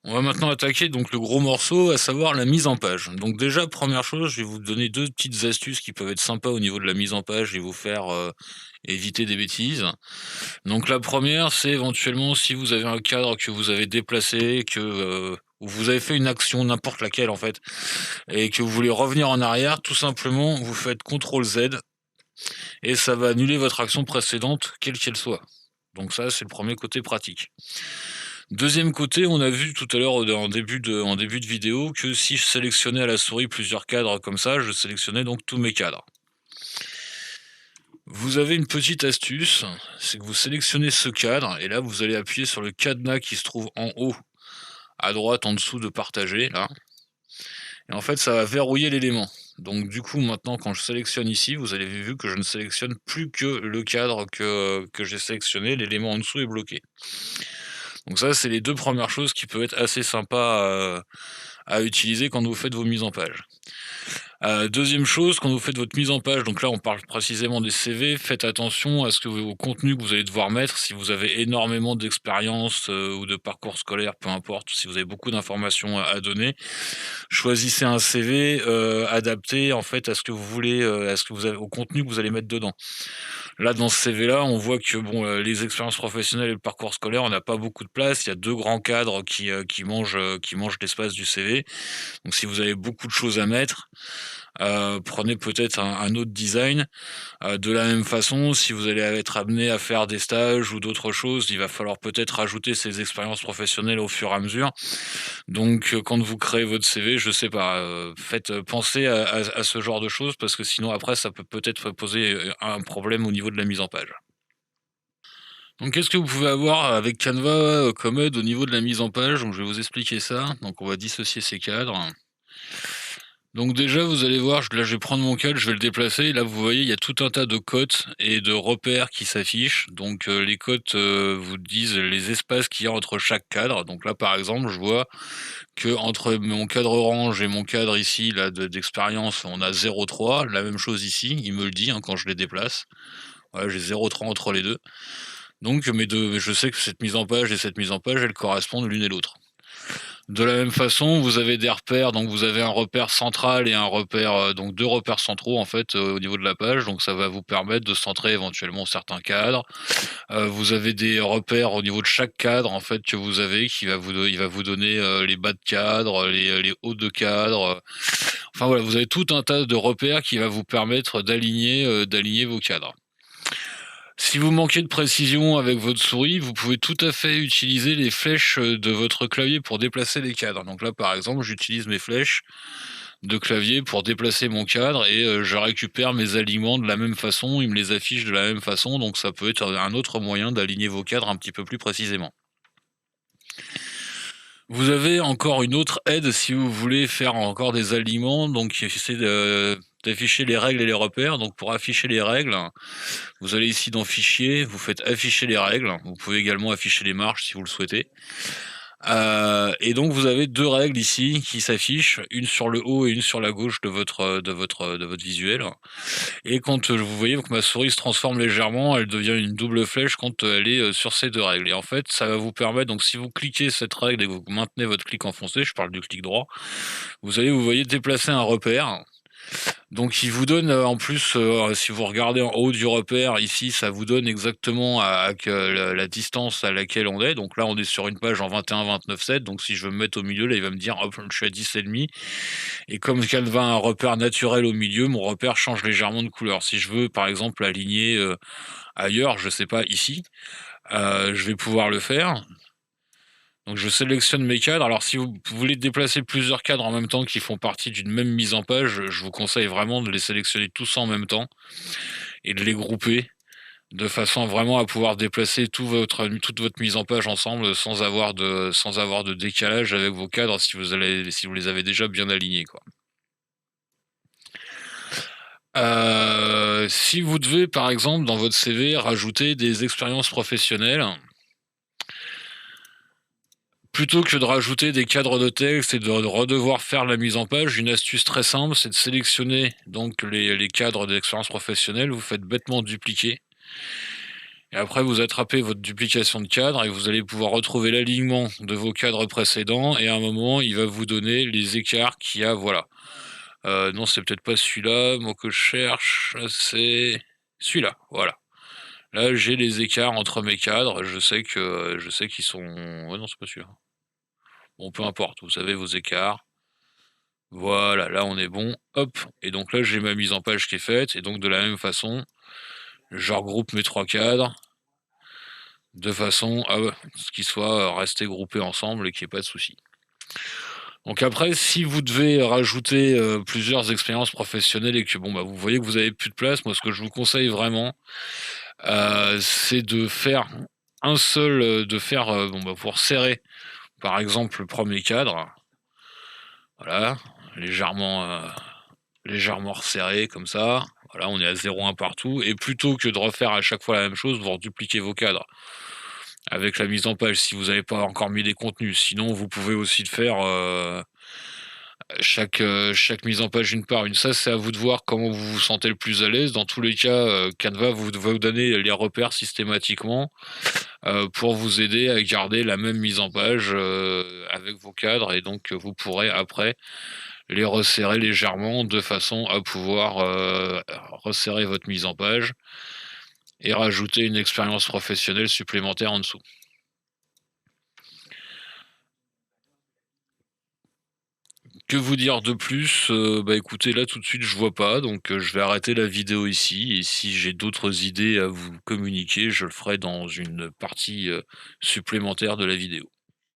On va maintenant attaquer donc le gros morceau, à savoir la mise en page. Donc déjà, première chose, je vais vous donner 2 petites astuces qui peuvent être sympas au niveau de la mise en page et vous faire, éviter des bêtises. Donc la première, c'est éventuellement si vous avez un cadre que vous avez déplacé, ou vous avez fait une action, n'importe laquelle en fait, et que vous voulez revenir en arrière, tout simplement, vous faites CTRL Z et ça va annuler votre action précédente, quelle qu'elle soit. Donc ça, c'est le premier côté pratique. Deuxième côté, on a vu tout à l'heure en début de vidéo que si je sélectionnais à la souris plusieurs cadres comme ça, je sélectionnais donc tous mes cadres. Vous avez une petite astuce, c'est que vous sélectionnez ce cadre et là vous allez appuyer sur le cadenas qui se trouve en haut, à droite en dessous de partager là. Et en fait ça va verrouiller l'élément. Donc du coup maintenant quand je sélectionne ici, vous avez vu que je ne sélectionne plus que le cadre que j'ai sélectionné, l'élément en dessous est bloqué. Donc ça c'est les deux premières choses qui peuvent être assez sympas à utiliser quand vous faites vos mises en page. Deuxième chose, quand vous faites votre mise en page, donc là on parle précisément des CV, faites attention à ce que au contenu que vous allez devoir mettre. Si vous avez énormément d'expérience, ou de parcours scolaire, peu importe, si vous avez beaucoup d'informations à donner, choisissez un CV, adapté en fait à ce que vous voulez, à ce que vous avez au contenu que vous allez mettre dedans. Là, dans ce CV-là, on voit que bon, les expériences professionnelles et le parcours scolaire, on n'a pas beaucoup de place. Il y a 2 grands cadres qui mangent l'espace du CV. Donc si vous avez beaucoup de choses à mettre, prenez peut-être un autre design. De la même façon, si vous allez être amené à faire des stages ou d'autres choses, il va falloir peut-être rajouter ces expériences professionnelles au fur et à mesure. Donc, quand vous créez votre CV, je sais pas, faites, penser à ce genre de choses parce que sinon après ça peut peut-être poser, un problème au niveau de la mise en page. Donc qu'est-ce que vous pouvez avoir avec Canva, comme aide au niveau de la mise en page? Donc je vais vous expliquer ça. Donc on va dissocier ces cadres. Donc déjà, vous allez voir, là je vais prendre mon cadre, je vais le déplacer. Là, vous voyez, il y a tout un tas de cotes et de repères qui s'affichent. Donc les cotes vous disent les espaces qu'il y a entre chaque cadre. Donc là, par exemple, je vois que entre mon cadre orange et mon cadre ici là d'expérience, on a 0,3. La même chose ici, il me le dit hein, quand je les déplace. Voilà, j'ai 0,3 entre les deux. Donc je sais que cette mise en page et cette mise en page, elles correspondent l'une et l'autre. De la même façon, vous avez des repères, donc vous avez un repère central et un repère, donc 2 repères centraux en fait, au niveau de la page, donc ça va vous permettre de centrer éventuellement certains cadres. Vous avez des repères au niveau de chaque cadre en fait que vous avez qui va il va vous donner, les bas de cadre, les hauts de cadre, enfin voilà, vous avez tout un tas de repères qui va vous permettre d'aligner vos cadres. Si vous manquez de précision avec votre souris, vous pouvez tout à fait utiliser les flèches, de votre clavier pour déplacer les cadres. Donc là, par exemple, j'utilise mes flèches de clavier pour déplacer mon cadre et je récupère mes alignements de la même façon, il me les affiche de la même façon, donc ça peut être un autre moyen d'aligner vos cadres un petit peu plus précisément. Vous avez encore une autre aide si vous voulez faire encore des alignements, donc c'est d'afficher les règles et les repères. Donc pour afficher les règles, vous allez ici dans Fichier, vous faites afficher les règles. Vous pouvez également afficher les marges si vous le souhaitez. Et donc vous avez 2 règles ici qui s'affichent, une sur le haut et une sur la gauche de votre visuel. Et quand, vous voyez que ma souris se transforme légèrement, elle devient une double flèche quand, elle est, sur ces 2 règles et en fait, ça va vous permettre donc si vous cliquez cette règle et que vous maintenez votre clic enfoncé, je parle du clic droit, vous voyez déplacer un repère. Donc il vous donne, en plus, si vous regardez en haut du repère ici, ça vous donne exactement à que la distance à laquelle on est. Donc là, on est sur une page en 21-29-7, donc si je veux me mettre au milieu, là, il va me dire: «Hop, je suis à 10,5» et comme Canva a un repère naturel au milieu, mon repère change légèrement de couleur. Si je veux, par exemple, aligner, ailleurs, je sais pas, ici, je vais pouvoir le faire. Donc je sélectionne mes cadres. Alors si vous voulez déplacer plusieurs cadres en même temps qui font partie d'une même mise en page, je vous conseille vraiment de les sélectionner tous en même temps et de les grouper de façon vraiment à pouvoir déplacer toute votre mise en page ensemble sans avoir de décalage avec vos cadres si vous les avez déjà bien alignés, quoi. Si vous devez, par exemple, dans votre CV, rajouter des expériences professionnelles, plutôt que de rajouter des cadres de texte et de redevoir faire la mise en page, une astuce très simple, c'est de sélectionner donc les cadres d'expérience professionnelle. Vous faites bêtement dupliquer Et après, vous attrapez votre duplication de cadre et vous allez pouvoir retrouver l'alignement de vos cadres précédents. Et à un moment, il va vous donner les écarts qu'il y a. Voilà. Non, c'est peut-être pas celui-là. Moi que je cherche, c'est celui-là. Voilà. Là, j'ai les écarts entre mes cadres. Je sais qu'ils sont. Ouais, non, c'est pas celui-là. Bon, peu importe. Vous savez vos écarts. Voilà, là on est bon. Hop. Et donc là, j'ai ma mise en page qui est faite. Et donc de la même façon, je regroupe mes 3 cadres de façon à ce qu'ils soient restés groupés ensemble et qu'il n'y ait pas de souci. Donc après, si vous devez rajouter plusieurs expériences professionnelles et que bon bah vous voyez que vous avez plus de place, moi ce que je vous conseille vraiment, c'est de faire bon bah pour serrer par exemple le premier cadre, voilà, légèrement resserré comme ça. Voilà, on est à 0,1 partout. Et plutôt que de refaire à chaque fois la même chose, vous redupliquez vos cadres avec la mise en page si vous n'avez pas encore mis les contenus. Sinon, vous pouvez aussi le faire chaque mise en page une par une. Ça, c'est à vous de voir comment vous vous sentez le plus à l'aise. Dans tous les cas, Canva va vous donner les repères systématiquement pour vous aider à garder la même mise en page avec vos cadres. Et donc, vous pourrez après les resserrer légèrement de façon à pouvoir resserrer votre mise en page et rajouter une expérience professionnelle supplémentaire en dessous. Que vous dire de plus? Bah, écoutez, là, tout de suite, je vois pas, donc je vais arrêter la vidéo ici et si j'ai d'autres idées à vous communiquer, je le ferai dans une partie supplémentaire de la vidéo.